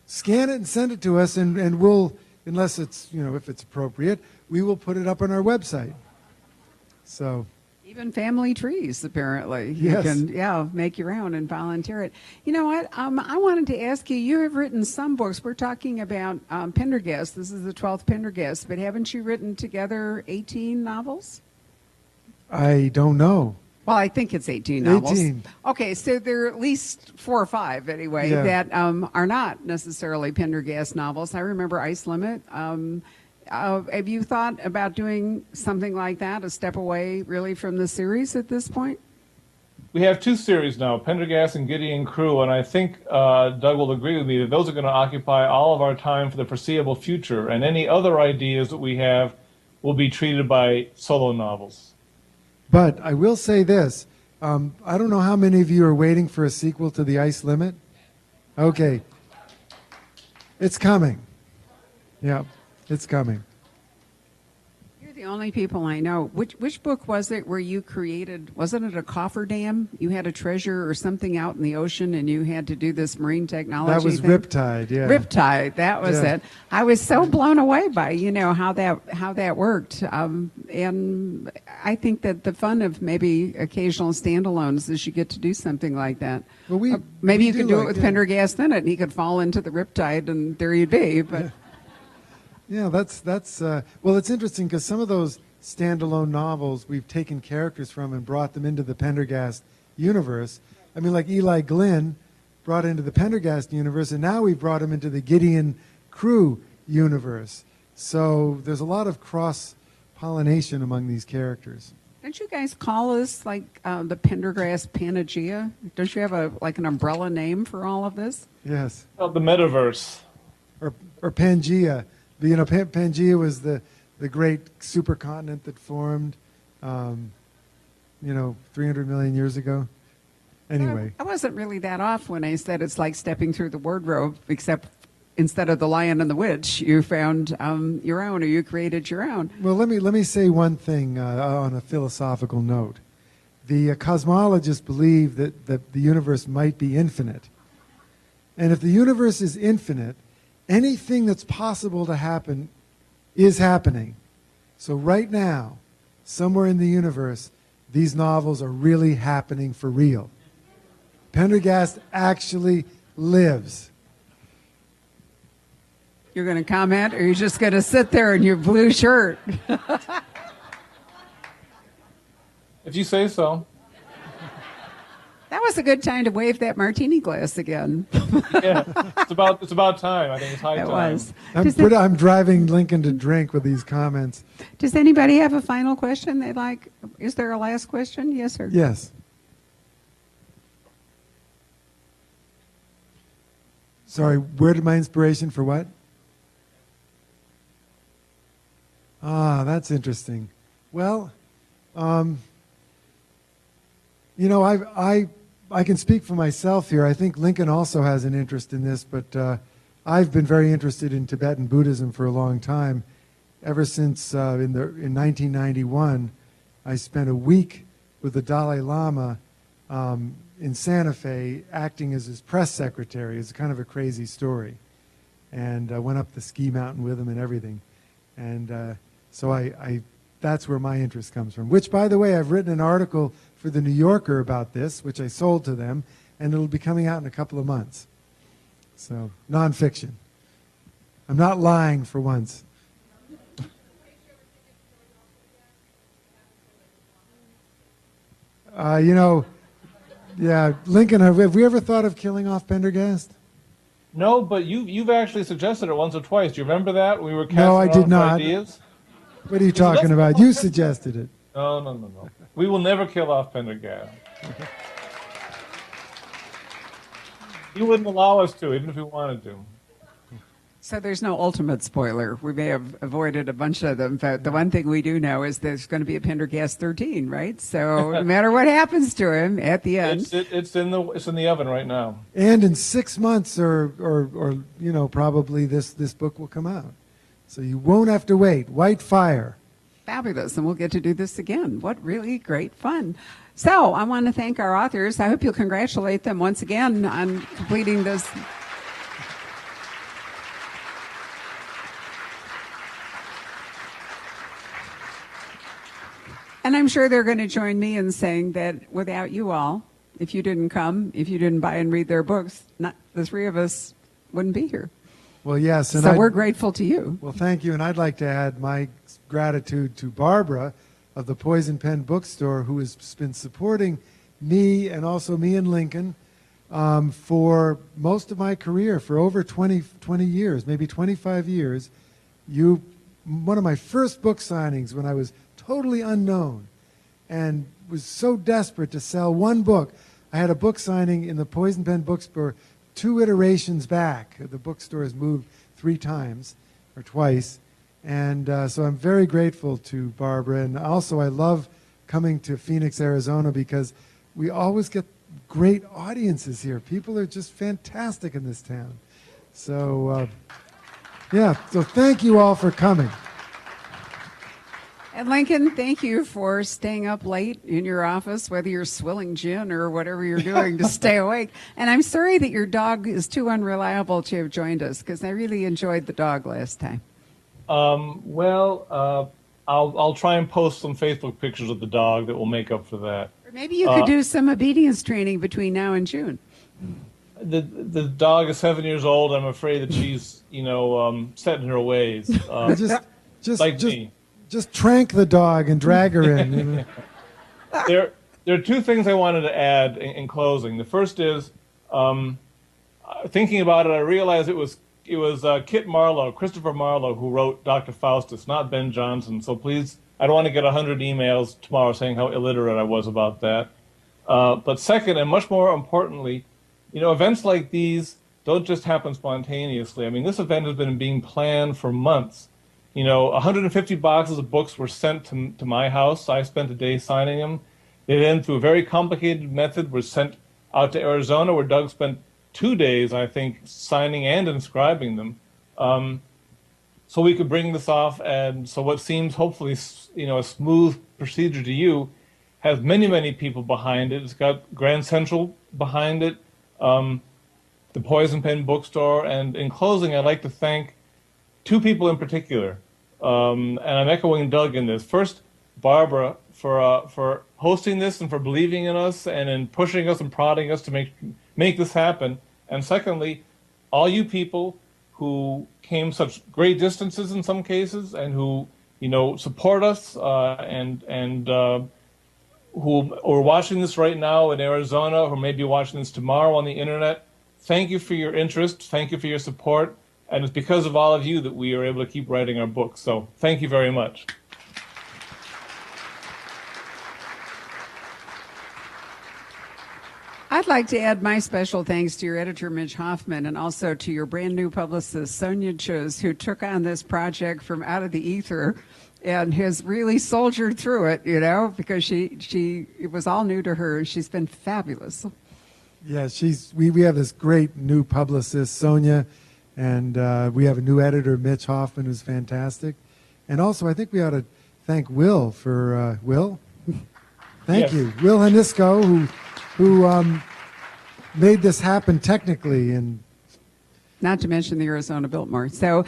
scan it and send it to us, and we'll, unless it's, if it's appropriate, we will put it up on our website. So. Even family trees, apparently. Yes. You can, make your own and volunteer it. You know what? I wanted to ask you, you have written some books. We're talking about Pendergast. This is the 12th Pendergast. But haven't you written together 18 novels? I don't know. Well, I think it's 18 novels. 18. Okay, so there are at least 4 or 5, anyway, that are not necessarily Pendergast novels. I remember Ice Limit. Have you thought about doing something like that, a step away really from the series at this point? We have 2 series now, Pendergast and Gideon Crew, and I think Doug will agree with me that those are going to occupy all of our time for the foreseeable future, and any other ideas that we have will be treated by solo novels. But I will say this. I don't know how many of you are waiting for a sequel to The Ice Limit. Okay. It's coming. Yeah. It's coming. You're the only people I know. Which book was it where you created, wasn't it a cofferdam? You had a treasure or something out in the ocean and you had to do this marine technology That was thing? Riptide, yeah. Riptide, that was it. I was so blown away by, how that worked. And I think that the fun of maybe occasional standalones is you get to do something like that. Well, maybe we you could do it with Pendergast in it and he could fall into the Riptide and there you'd be. But Yeah, that's well, it's interesting because some of those standalone novels we've taken characters from and brought them into the Pendergast universe. I mean, like Eli Glynn brought into the Pendergast universe, and now we've brought him into the Gideon Crew universe. So there's a lot of cross-pollination among these characters. Don't you guys call us like the Pendergrass Panagea? Don't you have an umbrella name for all of this? Yes. Oh, the metaverse. Or Pangea. But, you know, Pangea was the great supercontinent that formed, 300 million years ago. Anyway. I wasn't really that off when I said it's like stepping through the wardrobe, except instead of the lion and the witch, you found your own, or you created your own. Well, let me say one thing on a philosophical note. The cosmologists believe that the universe might be infinite. And if the universe is infinite, anything that's possible to happen is happening. So right now, somewhere in the universe, these novels are really happening for real. Pendergast actually lives. You're going to comment, or you're just going to sit there in your blue shirt? If you say so. That was a good time to wave that martini glass again. Yeah, it's about time. I think it's high time. It was. I'm driving Lincoln to drink with these comments. Does anybody have a final question they'd like? Is there a last question? Yes, sir. Yes. Sorry, where did my inspiration for what? Ah, that's interesting. Well, I can speak for myself here. I think Lincoln also has an interest in this, but I've been very interested in Tibetan Buddhism for a long time. Ever since in 1991, I spent a week with the Dalai Lama in Santa Fe, acting as his press secretary. It's kind of a crazy story. And I went up the ski mountain with him and everything. And so that's where my interest comes from. Which, by the way, I've written an article for the New Yorker about this, which I sold to them, and it'll be coming out in a couple of months. So, nonfiction. I'm not lying for once. Yeah, Lincoln, have we ever thought of killing off Pendergast? No, but you've actually suggested it once or twice. Do you remember that? We were casting No, I did not. ideas. What are you talking about? You suggested it. No. We will never kill off Pendergast. You wouldn't allow us to, even if we wanted to. So there's no ultimate spoiler. We may have avoided a bunch of them, but the one thing we do know is there's going to be a Pendergast 13, right? So no matter what happens to him at the end, it's in the oven right now. And in 6 months, or probably this book will come out. So you won't have to wait. White Fire. fabulous, and we'll get to do this again. What really great fun. So I want to thank our authors. I hope you'll congratulate them once again on completing this. And I'm sure they're going to join me in saying that without you all, if you didn't come, if you didn't buy and read their books, not the three of us wouldn't be here. Well, yes. And so we're grateful to you. Well, thank you. And I'd like to add my gratitude to Barbara of the Poison Pen Bookstore, who has been supporting me and also me and Lincoln for most of my career, for over 20 years, maybe 25 years. One of my first book signings when I was totally unknown and was so desperate to sell one book. I had a book signing in the Poison Pen Bookstore 2 iterations back. The bookstore has moved 3 times or twice. And so I'm very grateful to Barbara. And also I love coming to Phoenix, Arizona, because we always get great audiences here. People are just fantastic in this town. So, so thank you all for coming. And Lincoln, thank you for staying up late in your office, whether you're swilling gin or whatever you're doing to stay awake. And I'm sorry that your dog is too unreliable to have joined us, because I really enjoyed the dog last time. I'll try and post some Facebook pictures of the dog that will make up for that. Or maybe you could do some obedience training between now and June. The dog is 7 years old. I'm afraid that she's, set in her ways. Just trank the dog and drag her in. There are 2 things I wanted to add in closing. The first is, thinking about it, I realized it was Kit Marlowe, Christopher Marlowe, who wrote Dr. Faustus, not Ben Jonson. So please, I don't want to get 100 emails tomorrow saying how illiterate I was about that. But second, and much more importantly, events like these don't just happen spontaneously. I mean, this event has been being planned for months. 150 boxes of books were sent to my house. I spent a day signing them. They then, through a very complicated method, were sent out to Arizona, where Doug spent 2 days, I think, signing and inscribing them. So we could bring this off, and so what seems hopefully, a smooth procedure to you has many, many people behind it. It's got Grand Central behind it, the Poison Pen Bookstore, and in closing, I'd like to thank two people in particular, and I'm echoing Doug in this. First, Barbara for hosting this and for believing in us and in pushing us and prodding us to make this happen. And secondly, all you people who came such great distances in some cases and who support us and who are watching this right now in Arizona or maybe watching this tomorrow on the internet. Thank you for your interest. Thank you for your support. And it's because of all of you that we are able to keep writing our books. So thank you very much. I'd like to add my special thanks to your editor, Mitch Hoffman, and also to your brand new publicist, Sonia Chuz, who took on this project from out of the ether and has really soldiered through it, because it was all new to her, and she's been fabulous. Yeah, we have this great new publicist, Sonia, and we have a new editor, Mitch Hoffman, who's fantastic. And also, I think we ought to thank Will for Will. Thank Yes. you, Will Hanisco, who made this happen technically, and Not to mention the Arizona Biltmore. So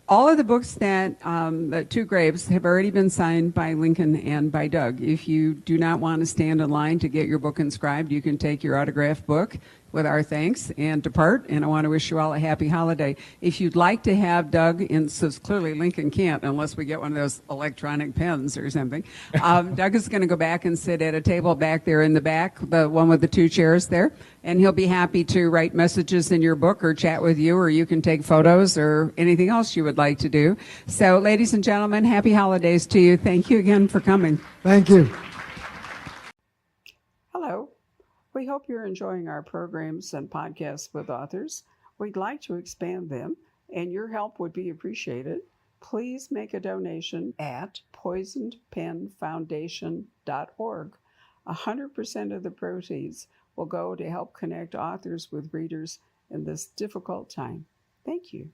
all of the books that the Two Graves have already been signed by Lincoln and by Doug. If you do not want to stand in line to get your book inscribed, you can take your autographed book with our thanks and depart. And I want to wish you all a happy holiday. If you'd like to have Doug, and so clearly Lincoln can't unless we get one of those electronic pens or something. Doug is going to go back and sit at a table back there in the back, the one with the two chairs there, and he'll be happy to write messages in your book or chat with you, or you can take photos or anything else you would like to do. So, ladies and gentlemen, happy holidays to you. Thank you again for coming. thank you. Hello. We hope you're enjoying our programs and podcasts with authors. We'd like to expand them, and your help would be appreciated. Please make a donation at poisonedpenfoundation.org. 100% of the proceeds will go to help connect authors with readers in this difficult time. Thank you.